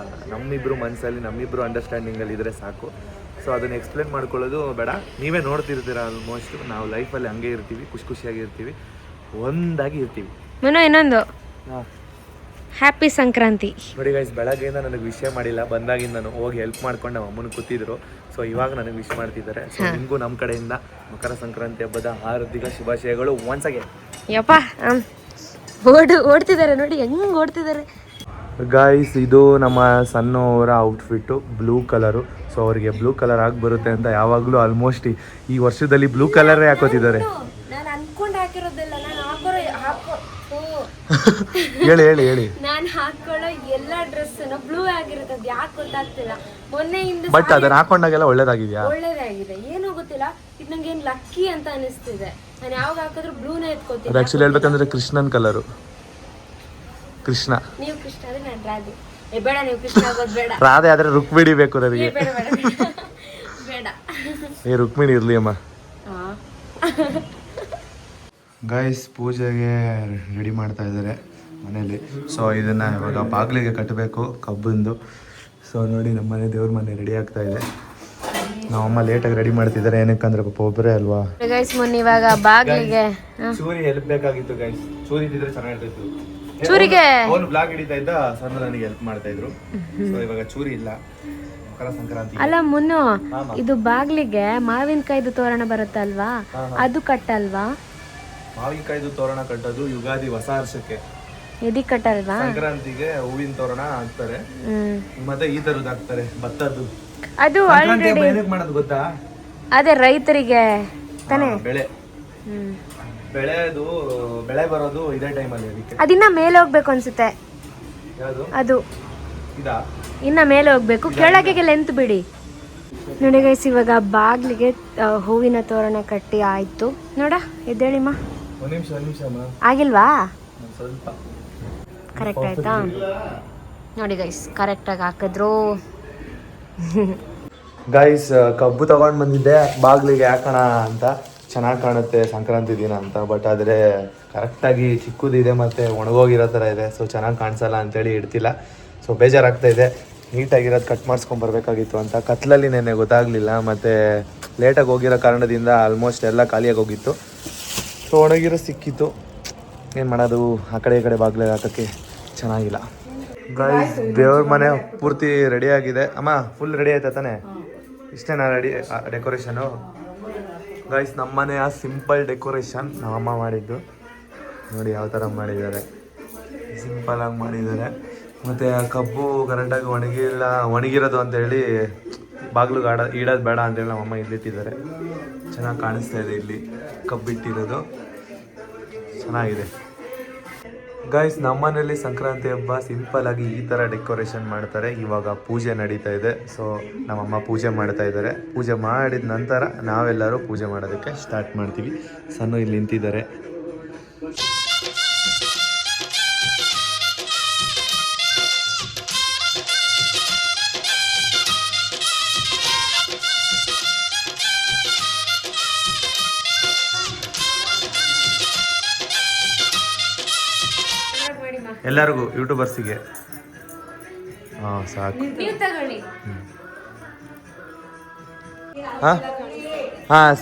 ನಮ್ಮಿಬ್ರು ಮನಸ್ಸಲ್ಲಿ, ನಮ್ಮಿಬ್ರು ಅಂಡರ್ಸ್ಟ್ಯಾಂಡಿಂಗಲ್ಲಿ ಇದ್ರೆ ಸಾಕು. ಸೊ ಅದನ್ನ ಎಕ್ಸ್ಪ್ಲೇನ್ ಮಾಡ್ಕೊಳ್ಳೋದು ಬೇಡ. ನೀವೇ ನೋಡ್ತಿರ್ತೀರ ಆಲ್ಮೋಸ್ಟ್. ನಾವು ಲೈಫಲ್ಲಿ ಹಂಗೆ ಇರ್ತೀವಿ, ಖುಷಿಯಾಗಿ ಇರ್ತೀವಿ, ಒಂದಾಗಿ ಇರ್ತೀವಿ. ಇನ್ನೊಂದು ಹ್ಯಾಪಿ ಸಂಕ್ರಾಂತಿ. ನೋಡಿ ಗೈಸ್, ಬೆಳಗ್ಗೆಯಿಂದ ನನಗೆ ವಿಷಯ ಮಾಡಿಲ್ಲ. ಬಂದಾಗಿಂದ ನಾನು ಹೋಗಿ ಹೆಲ್ಪ್ ಮಾಡ್ಕೊಂಡು ನಮ್ಮ ಅಮ್ಮನ ಕೂತಿದ್ರು. ಸೊ ಇವಾಗ ನನಗೆ ವಿಶ್ ಮಾಡ್ತಿದ್ದಾರೆ. ಸೊ ನಿಮಗೂ ನಮ್ಮ ಕಡೆಯಿಂದ ಮಕರ ಸಂಕ್ರಾಂತಿ ಹಬ್ಬದ ಹಾರ್ದಿಕ ಶುಭಾಶಯಗಳು ಒನ್ಸ್ ಅಗೇನ್. ಯಪ್ಪ ಓಡ್ತಿದ್ದಾರೆ ನೋಡಿ, ಹೆಂಗ್ ಓಡ್ತಿದ್ದಾರೆ. ಗಾಯ್ಸ್, ಇದು ನಮ್ಮ ಸಣ್ಣವರ ಔಟ್ಫಿಟ್ಟು, ಬ್ಲೂ ಕಲರು. ಸೊ ಅವರಿಗೆ ಬ್ಲೂ ಕಲರ್ ಆಗಿ ಬರುತ್ತೆ ಅಂತ ಯಾವಾಗಲೂ ಆಲ್ಮೋಸ್ಟ್ ಈ ವರ್ಷದಲ್ಲಿ ಬ್ಲೂ ಕಲರೇ ಹಾಕೋತಿದ್ದಾರೆ. ನಾನು ಅನ್ಕೊಂಡು ಹಾಕಿರೋದಿಲ್ಲ, ನಾನು ಹೇಳಿ ಹೇಳಿ ಹೇಳಿ. ನಾನು ಹಾಕೊಳ್ಳೋ ಎಲ್ಲ ಡ್ರೆಸ್ ಬ್ಲೂ ಆಗಿರುತ್ತೆ, ಅದು ಯಾಕೆ ಗೊತ್ತಾಗ್ತಿಲ್ಲ. ಮೊನ್ನೆಯಿಂದ ಬಟ್ ಅದನ್ನ ಹಾಕೊಂಡಾಗೆಲ್ಲ ಒಳ್ಳೇದಾಗಿದೆಯಾ? ಒಳ್ಳೇದಾಗಿದೆ, ಏನೋ ಗೊತ್ತಿಲ್ಲ. ಇದು ನಂಗೆ ಏನು ಲಕ್ಕಿ ಅಂತ ಅನಿಸ್ತಿದೆ. ನಾನು ಯಾವಾಗ ಹಾಕಿದ್ರು ಬ್ಲೂನೇ ಎತ್ಕೋತೀನಿ. ಅದು ಆಕ್ಚುಲಿ ಹೇಳ್ಬೇಕಂದ್ರೆ ಕೃಷ್ಣನ್ ಕಲರು. ಕೃಷ್ಣ, ನೀವು ಕೃಷ್ಣ ಆದ್ರೆ ನಾನು ರಾಧೆ. ಬೇಡ, ನೀವು ಕೃಷ್ಣ ಆಗೋದು ಬೇಡ. ರಾಧೆ ಆದ್ರೆ ರುಕ್ಮಿಣಿ ಬೇಕು ನನಗೆ. ಬೇಡ ಬೇಡ ಬೇಡ. ಏ ರುಕ್ಮಿಣಿ ಇರ್ಲಿ ಅಮ್ಮ. ಗೈಸ್, ಪೂಜೆಗೆ ರೆಡಿ ಮಾಡ್ತಾ ಇದ್ದಾರೆ ಮನೇಲಿ. ಸೊ ಇದನ್ನ ಇವಾಗ ಬಾಗಿಲಿಗೆ ಕಟ್ಟಬೇಕು, ಕಬ್ಬಂದು. ಸೊ ನೋಡಿ, ನಮ್ಮ ಮನೆ ದೇವ್ರ ಮನೆ ರೆಡಿ ಆಗ್ತಾ ಇದೆ. ನಮ್ಮಮ್ಮ ಲೇಟಾಗಿ ರೆಡಿ ಮಾಡ್ತಿದ್ದಾರೆ. ಏನಕ್ಕಂದ್ರೆ ಪಾಪ ಒಬ್ಬರೇ ಅಲ್ವಾ. ಗೈಸ್, ಮೊನ್ನೆ ಇವಾಗ ಬಾಗಿಲಿಗೆ ಚೂರಿ ಹೆಲ್ಪ್ ಬೇಕಾಗಿತ್ತು ಗೈಸ್. ಚೂರಿ ಇದ್ದಿದ್ರೆ ಚೆನ್ನಾಗಿರ್ತಿತ್ತು. ಚೂರಿಗೆ ಅವನು ಬ್ಲಾಗ್ ಹಿಡಿತಾ ಇದ್ದ, ಸಣ್ಣ ನನಗೆ ಹೆಲ್ಪ್ ಮಾಡ್ತಾ ಇದ್ರು. ಸೊ ಇವಾಗ ಚೂರಿ ಇಲ್ಲ, ಮಕರ ಸಂಕ್ರಾಂತಿ ಅಲ್ಲ ಮುನ್ನು. ಇದು ಬಾಗ್ಲಿಗೆ ಮಾವಿನಕಾಯ್ದು ತೋರಣ ಬರುತ್ತಲ್ವಾ, ಅದು ಕಟ್ಟಲ್ವಾ? ಮಾವಿನಕಾಯ್ದು ತೋರಣ ಕಟ್ಟೋದು ಯುಗಾದಿ ಹೊಸ ವರ್ಷಕ್ಕೆ, ಎದಿ ಕಟ್ಟಲ್ವಾ? ಸಂಕ್ರಾಂತಿಗೆ ಹೂವಿನ ತೋರಣ ಹಾಕ್ತಾರೆ. ಮತ್ತೆ ಈ ತರದ್ದು ಹಾಕ್ತಾರೆ, ಭತ್ತದ್ದು. ಅದು ಏನಕ್ಕೆ ಮಾಡೋದು ಗೊತ್ತಾ? ಅದೇ ರೈತರಿಗೆ ತಾನೇ ಬೆಳೆ. ಬೆಳೆ ಬರೋದು ಇದೇ ಟೈಮಲ್ಲಿ. ಅದಕ್ಕೆ ಅದಿನ್ನ ಮೇಲೆ ಹೋಗ್ಬೇಕು ಅನ್ಸುತ್ತೆ. ಯಾವುದು ಅದು ಇದಾ? ಇನ್ನ ಮೇಲೆ ಹೋಗ್ಬೇಕು, ಕೆಳಗೆ ಲೆಂತ್ ಬಿಡಿ. ನೋಡಿ ಗೈಸ್, ಇವಾಗ ಬಾಗ್ಲಿಗೆ ಹೂವಿನ ತೋರಣ ಕಟ್ಟಿ ಆಯ್ತು. ನೋಡ, ಎದ್ದೇಳಿಮ್ಮ. ಒಂದ್ ನಿಮಿಷ ಆಗಿಲ್ವಾ? ಸ್ವಲ್ಪ ಕರೆಕ್ಟ್ ಆಯ್ತಾ? ನೋಡಿ ಗೈಸ್, ಕರೆಕ್ಟಾಗಿ ಹಾಕಿದ್ರು. ಗೈಸ್, ಕಬ್ಬು ತಗೊಂಡು ಬಂದಿದ್ದೆ ಬಾಗ್ಲಿಗೆ ಹಾಕೋಣ ಅಂತ. ಚೆನ್ನಾಗಿ ಕಾಣುತ್ತೆ ಸಂಕ್ರಾಂತಿ ದಿನ ಅಂತ. ಬಟ್ ಆದರೆ ಕರೆಕ್ಟಾಗಿ ಚಿಕ್ಕದಿದೆ ಮತ್ತು ಒಣಗೋಗಿರೋ ಥರ ಇದೆ. ಸೊ ಚೆನ್ನಾಗಿ ಕಾಣಿಸಲ್ಲ ಅಂತೇಳಿ ಇಡ್ತಿಲ್ಲ. ಸೊ ಬೇಜಾರಾಗ್ತಾ ಇದೆ. ನೀಟಾಗಿರೋದು ಕಟ್ ಮಾಡಿಸ್ಕೊಂಬರ್ಬೇಕಾಗಿತ್ತು ಅಂತ. ಕತ್ಲಲ್ಲಿ ನೆನ್ನೆ ಗೊತ್ತಾಗಲಿಲ್ಲ, ಮತ್ತು ಲೇಟಾಗಿ ಹೋಗಿರೋ ಕಾರಣದಿಂದ ಆಲ್ಮೋಸ್ಟ್ ಎಲ್ಲ ಖಾಲಿಯಾಗಿ ಹೋಗಿತ್ತು. ಸೊ ಒಣಗಿರೋ ಸಿಕ್ಕಿತ್ತು, ಏನು ಮಾಡೋದು. ಆ ಕಡೆ ಈ ಕಡೆ ಬಾಗಿಲಿಗೆ ಹಾಕೋಕ್ಕೆ ಚೆನ್ನಾಗಿಲ್ಲ. ಗೈಸ್, ದೇವ್ರ ಮನೆ ಪೂರ್ತಿ ರೆಡಿ ಆಗಿದೆ. ಅಮ್ಮ ಫುಲ್ ರೆಡಿ ಆಯ್ತಾ ತಾನೆ? ಇಷ್ಟೇನಾ ರೆಡಿ ಡೆಕೋರೇಷನು? ಗೈಸ್, ನಮ್ಮ ಮನೆಯ ಸಿಂಪಲ್ ಡೆಕೋರೇಷನ್ ನಮ್ಮಮ್ಮ ಮಾಡಿದ್ದು. ನೋಡಿ ಯಾವ ಥರ ಮಾಡಿದ್ದಾರೆ, ಸಿಂಪಲಾಗಿ ಮಾಡಿದ್ದಾರೆ. ಮತ್ತು ಕಬ್ಬು ಕರೆಕ್ಟಾಗಿ ಒಣಗಿರೋದು ಅಂತೇಳಿ ಬಾಗಿಲು ಇಡೋದು ಬೇಡ ಅಂತೇಳಿ ನಮ್ಮಮ್ಮ ಇಲ್ಲಿಟ್ಟಿದ್ದಾರೆ. ಚೆನ್ನಾಗಿ ಕಾಣಿಸ್ತಾ ಇದೆ ಇಲ್ಲಿ ಕಬ್ಬಿಟ್ಟಿರೋದು, ಚೆನ್ನಾಗಿದೆ. ಗೈಸ್, ನಮ್ಮನೇಲಿ ಸಂಕ್ರಾಂತಿ ಹಬ್ಬ ಸಿಂಪಲಾಗಿ ಈ ಥರ ಡೆಕೋರೇಷನ್ ಮಾಡ್ತಾರೆ. ಇವಾಗ ಪೂಜೆ ನಡೀತಾ ಇದೆ. ಸೊ ನಮ್ಮಮ್ಮ ಪೂಜೆ ಮಾಡ್ತಾ ಇದ್ದಾರೆ. ಪೂಜೆ ಮಾಡಿದ ನಂತರ ನಾವೆಲ್ಲರೂ ಪೂಜೆ ಮಾಡೋದಕ್ಕೆ ಸ್ಟಾರ್ಟ್ ಮಾಡ್ತೀವಿ. ಸಣ್ಣ ಇಲ್ಲಿ ನಿಂತಿದ್ದಾರೆ. ಎಲ್ಲರಿಗೂ ಯೂಟ್ಯೂಬರ್ಸಿಗೆ ಸಾಕು.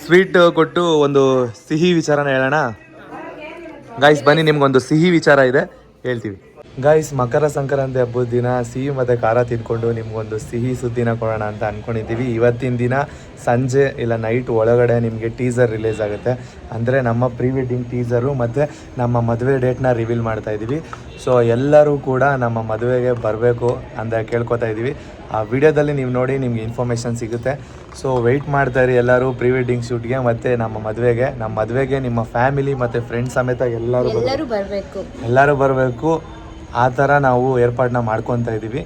ಸ್ವೀಟ್ ಕೊಟ್ಟು ಒಂದು ಸಿಹಿ ವಿಚಾರನ ಹೇಳೋಣ. ಗಾಯ್ಸ್ ಬನ್ನಿ, ನಿಮ್ಗೊಂದು ಸಿಹಿ ವಿಚಾರ ಇದೆ, ಹೇಳ್ತೀವಿ. ಗಾಯ್ಸ್, ಮಕರ ಸಂಕ್ರಾಂತಿ ಹಬ್ಬದ ದಿನ ಸಿಹಿ ಮತ್ತು ಖಾರ ತಿನ್ಕೊಂಡು ನಿಮ್ಗೊಂದು ಸಿಹಿ ಸುದ್ದಿನ ಕೊಡೋಣ ಅಂತ ಅಂದ್ಕೊಂಡಿದ್ದೀವಿ. ಇವತ್ತಿನ ದಿನ ಸಂಜೆ ಇಲ್ಲ ನೈಟ್ ಒಳಗಡೆ ನಿಮಗೆ ಟೀಸರ್ ರಿಲೀಸ್ ಆಗುತ್ತೆ. ಅಂದರೆ ನಮ್ಮ ಪ್ರೀ ವೆಡ್ಡಿಂಗ್ ಟೀಸರು ಮತ್ತು ನಮ್ಮ ಮದುವೆ ಡೇಟ್ನ ರಿವೀಲ್ ಮಾಡ್ತಾ ಇದ್ದೀವಿ. ಸೊ ಎಲ್ಲರೂ ಕೂಡ ನಮ್ಮ ಮದುವೆಗೆ ಬರಬೇಕು ಅಂತ ಕೇಳ್ಕೊತಾ ಇದ್ದೀವಿ. ಆ ವಿಡಿಯೋದಲ್ಲಿ ನೀವು ನೋಡಿ ನಿಮ್ಗೆ ಇನ್ಫಾರ್ಮೇಷನ್ ಸಿಗುತ್ತೆ. ಸೊ ವೆಯ್ಟ್ ಮಾಡ್ತಾಯಿರಿ ಎಲ್ಲರೂ ಪ್ರೀ ವೆಡ್ಡಿಂಗ್ ಶೂಟ್ಗೆ ಮತ್ತು ನಮ್ಮ ಮದುವೆಗೆ ನಿಮ್ಮ ಫ್ಯಾಮಿಲಿ ಮತ್ತು ಫ್ರೆಂಡ್ಸ್ ಸಮೇತ ಎಲ್ಲರೂ ಬರಬೇಕು. ಆ ಥರ ನಾವು ಏರ್ಪಾಡನ್ನ ಮಾಡ್ಕೊತಾ ಇದ್ದೀವಿ.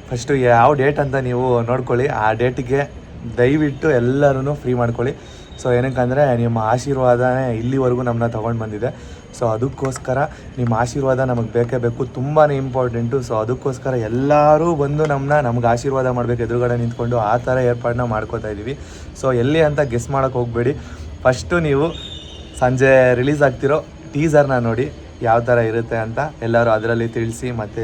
ಫಸ್ಟು ಯಾವ ಡೇಟ್ ಅಂತ ನೀವು ನೋಡ್ಕೊಳ್ಳಿ. ಆ ಡೇಟಿಗೆ ದಯವಿಟ್ಟು ಎಲ್ಲರೂ ಫ್ರೀ ಮಾಡ್ಕೊಳ್ಳಿ. ಸೊ ಏನಕ್ಕಂದರೆ ನಿಮ್ಮ ಆಶೀರ್ವಾದನೇ ಇಲ್ಲಿವರೆಗೂ ನಮ್ಮನ್ನ ತೊಗೊಂಡು ಬಂದಿದೆ. ಸೊ ಅದಕ್ಕೋಸ್ಕರ ನಿಮ್ಮ ಆಶೀರ್ವಾದ ನಮಗೆ ಬೇಕೇ ಬೇಕು, ತುಂಬಾ ಇಂಪಾರ್ಟೆಂಟು. ಸೊ ಅದಕ್ಕೋಸ್ಕರ ಎಲ್ಲರೂ ಬಂದು ನಮ್ಗೆ ಆಶೀರ್ವಾದ ಮಾಡಬೇಕು, ಎದುರುಗಡೆ ನಿಂತ್ಕೊಂಡು ಆ ಥರ ಏರ್ಪಾಡನ್ನ ಮಾಡ್ಕೋತಾ ಇದ್ದೀವಿ. ಸೊ ಎಲ್ಲಿ ಅಂತ ಗೆಸ್ ಮಾಡೋಕ್ಕೆ ಹೋಗಬೇಡಿ. ಫಸ್ಟು ನೀವು ಸಂಜೆ ರಿಲೀಸ್ ಆಗ್ತಿರೋ ಟೀಸರ್ನ ನೋಡಿ ಯಾವ ಥರ ಇರುತ್ತೆ ಅಂತ ಎಲ್ಲರೂ ಅದರಲ್ಲಿ ತಿಳಿಸಿ. ಮತ್ತು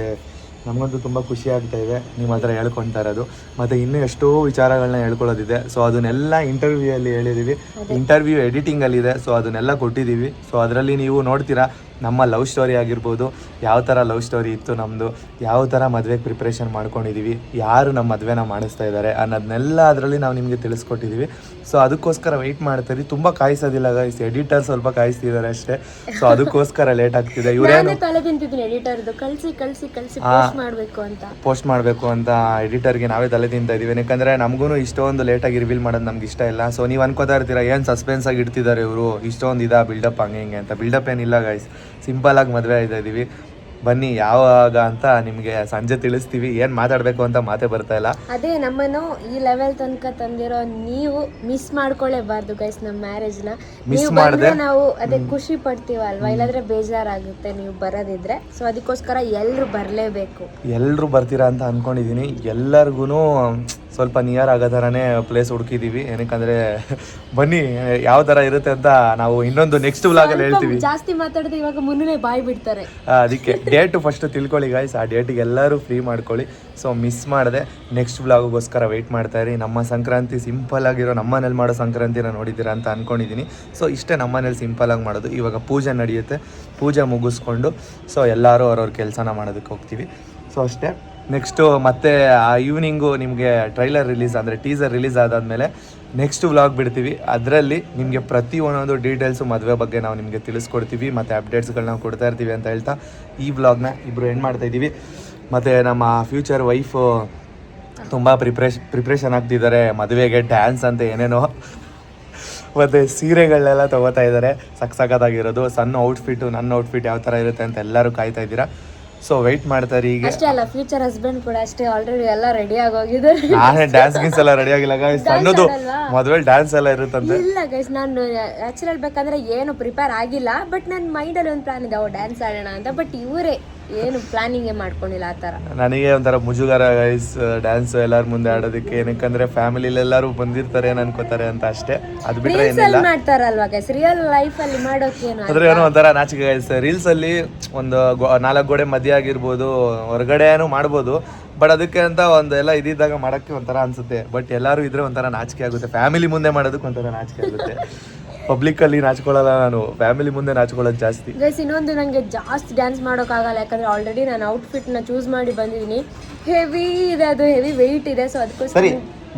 ನಮಗಂತೂ ತುಂಬ ಖುಷಿ ಆಗ್ತಾ ಇದೆ ನಿಮ್ಮ ಹತ್ರ ಹೇಳ್ಕೊತಾ ಇರೋದು. ಮತ್ತು ಇನ್ನೂ ಎಷ್ಟೋ ವಿಚಾರಗಳನ್ನ ಹೇಳ್ಕೊಳ್ಳೋದಿದೆ. ಸೊ ಅದನ್ನೆಲ್ಲ ಇಂಟರ್ವ್ಯೂಯಲ್ಲಿ ಹೇಳಿದ್ದೀವಿ, ಇಂಟರ್ವ್ಯೂ ಎಡಿಟಿಂಗಲ್ಲಿದೆ. ಸೊ ಅದನ್ನೆಲ್ಲ ಕೊಟ್ಟಿದ್ದೀವಿ. ಸೊ ಅದರಲ್ಲಿ ನೀವು ನೋಡ್ತೀರಾ ನಮ್ಮ ಲವ್ ಸ್ಟೋರಿ ಆಗಿರ್ಬೋದು, ಯಾವ ಥರ ಲವ್ ಸ್ಟೋರಿ ಇತ್ತು ನಮ್ಮದು, ಯಾವ ಥರ ಮದುವೆಗೆ ಪ್ರಿಪ್ರೇಷನ್ ಮಾಡ್ಕೊಂಡಿದ್ದೀವಿ, ಯಾರು ನಮ್ಮ ಮದುವೆನ ಮಾಡಿಸ್ತಾ ಇದ್ದಾರೆ ಅನ್ನೋದನ್ನೆಲ್ಲ ಅದರಲ್ಲಿ ನಾವು ನಿಮಗೆ ತಿಳಿಸ್ಕೊಟ್ಟಿದ್ದೀವಿ. ಸೊ ಅದಕ್ಕೋಸ್ಕರ ವೆಯ್ಟ್ ಮಾಡ್ತೀರಿ, ತುಂಬ ಕಾಯಿಸೋದಿಲ್ಲ ಗೈಸ್, ಎಡಿಟರ್ ಸ್ವಲ್ಪ ಕಾಯಿಸ್ತಿದ್ದಾರೆ ಅಷ್ಟೇ. ಸೊ ಅದಕ್ಕೋಸ್ಕರ ಲೇಟ್ ಆಗ್ತಿದೆ. ಇವರೇನು ತಲೆ ತಿಂತಿದ್ದೀನಿ ಎಡಿಟರ್ದು, ಕಳಿಸಿ ಪೋಸ್ಟ್ ಮಾಡಬೇಕು ಅಂತ ಎಡಿಟರ್ಗೆ ನಾವೇ ತಲೆ ತಿಂತಾ ಇದ್ದೀವಿ. ಯಾಕಂದರೆ ನಮಗೂ ಇಷ್ಟೊಂದು ಲೇಟಾಗಿ ರಿವೀಲ್ ಮಾಡೋದು ನಮ್ಗೆ ಇಷ್ಟ ಇಲ್ಲ. ಸೊ ನೀವು ಅನ್ಕೋತಾ ಇರ್ತೀರಾ ಏನು ಸಸ್ಪೆನ್ಸಾಗಿ ಇಡ್ತಿದ್ದಾರೆ ಇವರು, ಇಷ್ಟೊಂದು ಬಿಲ್ಡಪ್ ಹಂಗೆ ಹಿಂಗೆ ಅಂತ. ಬಿಲ್ಡಪ್ ಏನಿಲ್ಲ ಗೈಸ್, ಸಿಂಪಲಾಗಿ ಮದುವೆ ಆಯ್ತಾ ಇದ್ದೀವಿ. ಬನ್ನಿ ಯಾವಾಗ ಅಂತ ನಿಮಗೆ ಸಂಜೆ ತಿಳಿಸ್ತೀವಿ. ಏನು ಮಾತಾಡಬೇಕು ಅಂತ ಮಾತೇ ಬರ್ತಾ ಇಲ್ಲ. ಅದೇ ನಮ್ಮನ್ನು ಈ ಲೆವೆಲ್ ತನಕ ತಂದಿರೋ ನೀವು ಮಿಸ್ ಮಾಡ್ಕೊಳ್ಳೇಬಾರ್ದು ಗೈಸ್ ನಮ್ಮ ಮ್ಯಾರೇಜ್ನ. ನೀವು ಬಂದ್ರೆ ನಾವು ಅದೇ ಖುಷಿ ಪಡ್ತೀವಲ್ವಾ, ಇಲ್ಲಾಂದ್ರೆ ಬೇಜಾರಾಗುತ್ತೆ ನೀವು ಬರೋದಿದ್ರೆ. ಸೊ ಅದಕ್ಕೋಸ್ಕರ ಎಲ್ಲರೂ ಬರಲೇಬೇಕು. ಎಲ್ಲರೂ ಬರ್ತೀರಾ ಅಂತ ಅಂದ್ಕೊಂಡಿದ್ದೀನಿ. ಎಲ್ಲರಿಗೂ ಸ್ವಲ್ಪ ನಿಯರ್ ಆಗೋ ಥರನೇ ಪ್ಲೇಸ್ ಹುಡುಕಿದ್ದೀವಿ. ಏನಕ್ಕಂದರೆ ಬನ್ನಿ ಯಾವ ಥರ ಇರುತ್ತೆ ಅಂತ ನಾವು ಇನ್ನೊಂದು ನೆಕ್ಸ್ಟ್ ವ್ಲಾಗಲ್ಲಿ ಹೇಳ್ತೀವಿ. ಜಾಸ್ತಿ ಮಾತಾಡಿದ್ರೆ ಇವಾಗ ಮುನ್ನೇ ಬಾಯ್ ಬಿಡ್ತಾರೆ. ಅದಕ್ಕೆ ಡೇಟು ಫಸ್ಟ್ ತಿಳ್ಕೊಳ್ಳಿ ಗಾಯ್ಸ್, ಆ ಡೇಟಿಗೆ ಎಲ್ಲರೂ ಫ್ರೀ ಮಾಡ್ಕೊಳ್ಳಿ. ಸೊ ಮಿಸ್ ಮಾಡದೆ ನೆಕ್ಸ್ಟ್ ವ್ಲಾಗೋಸ್ಕರ ವೆಯ್ಟ್ ಮಾಡ್ತಾಯಿರಿ. ನಮ್ಮ ಸಂಕ್ರಾಂತಿ ಸಿಂಪಲ್ ಆಗಿರೋ ನಮ್ಮನೇಲಿ ಮಾಡೋ ಸಂಕ್ರಾಂತಿನ ನೋಡಿದ್ದೀರಾ ಅಂತ ಅಂದ್ಕೊಂಡಿದ್ದೀನಿ. ಸೊ ಇಷ್ಟೇ ನಮ್ಮನೇಲಿ ಸಿಂಪಲಾಗಿ ಮಾಡೋದು. ಇವಾಗ ಪೂಜೆ ನಡೆಯುತ್ತೆ, ಪೂಜೆ ಮುಗಿಸ್ಕೊಂಡು ಸೊ ಎಲ್ಲರೂ ಅವ್ರವ್ರ ಕೆಲಸನ ಮಾಡೋದಕ್ಕೆ ಹೋಗ್ತೀವಿ. ಸೊ ಅಷ್ಟೇ. ನೆಕ್ಸ್ಟು ಮತ್ತೆ ಆ ಈವ್ನಿಂಗು ನಿಮಗೆ ಟ್ರೈಲರ್ ರಿಲೀಸ್ ಅಂದರೆ ಟೀಸರ್ ರಿಲೀಸ್ ಆದಾದಮೇಲೆ ನೆಕ್ಸ್ಟ್ ವ್ಲಾಗ್ ಬಿಡ್ತೀವಿ. ಅದರಲ್ಲಿ ನಿಮಗೆ ಪ್ರತಿ ಒಂದೊಂದು ಡೀಟೇಲ್ಸು ಮದುವೆ ಬಗ್ಗೆ ನಾವು ನಿಮಗೆ ತಿಳಿಸ್ಕೊಡ್ತೀವಿ ಮತ್ತು ಅಪ್ಡೇಟ್ಸ್ಗಳನ್ನ ಕೊಡ್ತಾ ಇರ್ತೀವಿ ಅಂತ ಹೇಳ್ತಾ ಈ ವ್ಲಾಗ್ನ ಇಬ್ಬರು ಎಂಡ್ ಮಾಡ್ತಾಯಿದ್ದೀವಿ. ಮತ್ತು ನಮ್ಮ ಫ್ಯೂಚರ್ ವೈಫು ತುಂಬ ಪ್ರಿಪ್ರೇಷನ್ ಆಗ್ತಿದ್ದಾರೆ ಮದುವೆಗೆ, ಡ್ಯಾನ್ಸ್ ಅಂತ ಏನೇನೋ, ಮತ್ತು ಸೀರೆಗಳನ್ನೆಲ್ಲ ತೊಗೋತಾ ಇದ್ದಾರೆ ಸಖತ್ತಾಗಿರೋದು. ಸಣ್ಣ ಔಟ್ಫಿಟ್ಟು ನನ್ನ ಔಟ್ಫಿಟ್ ಯಾವ ಥರ ಇರುತ್ತೆ ಅಂತ ಎಲ್ಲರೂ ಕಾಯ್ತಾ ಇದ್ದೀರಾ. ಸೊ ವೆಯ್ಟ್ ಮಾಡ್ತಾರೆ. ಈಗ ಅಷ್ಟೇ ಅಲ್ಲ, ಫ್ಯೂಚರ್ ಹಸ್ಬೆಂಡ್ ಕೂಡ ಅಷ್ಟೇ ಆಲ್ರೆಡಿ ಎಲ್ಲ ರೆಡಿ ಆಗೋಗಿದ್ದಾರೆ. ನಾನೇ ಡ್ಯಾನ್ಸ್ ಗಿನ್ಸ್ ಎಲ್ಲ ರೆಡಿ ಆಗಿಲ್ಲ ಗೈಸ್, ಸಣ್ಣದು ಮದುವೆ ಡ್ಯಾನ್ಸ್ ಎಲ್ಲ ಇರುತ್ತಂತೆ. ಇಲ್ಲ ಗೈಸ್, ನಾನು ಆಕ್ಚುಲಿ ಹೇಳ್ಬೇಕಂದ್ರೆ ಏನು ಪ್ರಿಪೇರ್ ಆಗಿಲ್ಲ, ಬಟ್ ನನ್ನ ಮೈಂಡಲ್ಲಿ ಒಂದು ಪ್ಲಾನ್ ಇದೆ ಡ್ಯಾನ್ಸ್ ಆಡೋಣ ಅಂತ. ಬಟ್ ಇವರೇ ಏನು ಪ್ಲಾನಿಂಗೇ ಮಾಡ್ಕೊಂಡಿಲ್ಲ ಆ ಥರ. ನನಗೆ ಒಂಥರ ಮುಜುಗರ ಗೈಸ್ ಡ್ಯಾನ್ಸ್ ಎಲ್ಲರ ಮುಂದೆ ಆಡೋದಕ್ಕೆ. ಏನಕ್ಕಂದ್ರೆ ಫ್ಯಾಮಿಲಿಲಿ ಎಲ್ಲರೂ ಬಂದಿರ್ತಾರೆ ಏನು ಅನ್ಕೋತಾರೆ ಅಂತ ಅಷ್ಟೇ. ಅದು ಬಿಟ್ಟರೆ ಏನಿಲ್ಲ. ಮಾಡ್ತಾರಲ್ವಾ ಗೈಸ್, ರಿಯಲ್ ಲೈಫಲ್ಲಿ ಮಾಡೋಕ್ಕೇನು ಅದ್ರ ಏನೋ ಒಂಥರ ನಾಚಿಕೆ ಗೈಸ್. ರೀಲ್ಸಲ್ಲಿ ಒಂದು 4 ಗೋಡೆ ಮಧ್ಯೆ ಆಗಿರ್ಬೋದು, ಹೊರಗಡೆನೂ ಮಾಡ್ಬೋದು. ಬಟ್ ಅದಕ್ಕೆ ಅಂತ ಒಂದೆಲ್ಲ ಇದ್ದಾಗ ಮಾಡೋಕ್ಕೆ ಒಂಥರ ಅನ್ಸುತ್ತೆ. ಬಟ್ ಎಲ್ಲರೂ ಇದ್ರೆ ಒಂಥರ ನಾಚಿಕೆ ಆಗುತ್ತೆ. ಫ್ಯಾಮಿಲಿ ಮುಂದೆ ಮಾಡೋದಕ್ಕೆ ಒಂಥರ ನಾಚಿಕೆ ಆಗುತ್ತೆ. ಪಬ್ಲಿಕ್ಕಲ್ಲಿ ನಾಚ್ಕೊಳ್ಳಲ್ಲ, ನಾನು ಫ್ಯಾಮಿಲಿ ಮುಂದೆ ನಾಚ್ಕೊಳ್ಳೋದು ಜಾಸ್ತಿ. ಗೈಸ್ ಇನ್ನೊಂದು, ನನಗೆ ಜಾಸ್ತಿ ಡ್ಯಾನ್ಸ್ ಮಾಡೋಕ್ಕಾಗಲ್ಲ. ಯಾಕಂದರೆ ಆಲ್ರೆಡಿ ನಾನು ಔಟ್ಫಿಟ್ನ ಚೂಸ್ ಮಾಡಿ ಬಂದಿದ್ದೀನಿ. ಹೆವಿ ಇದೆ, ಅದು ಹೆವಿ ವೆಯ್ಟ್ ಇದೆ. ಸೊ ಅದಕ್ಕೋಸ್ಕರ ಸರಿ,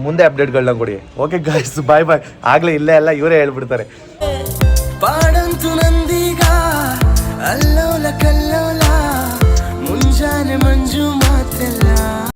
ಮುಂದೆ ಅಪ್ಡೇಟ್ಗಳನ್ನ ಕೊಡಿ. ಓಕೆ ಗೈಸ್, ಬಾಯ್ ಬಾಯ್. ಆಗಲೇ ಇಲ್ಲೇ ಎಲ್ಲ ಇವರೇ ಹೇಳ್ಬಿಡ್ತಾರೆ.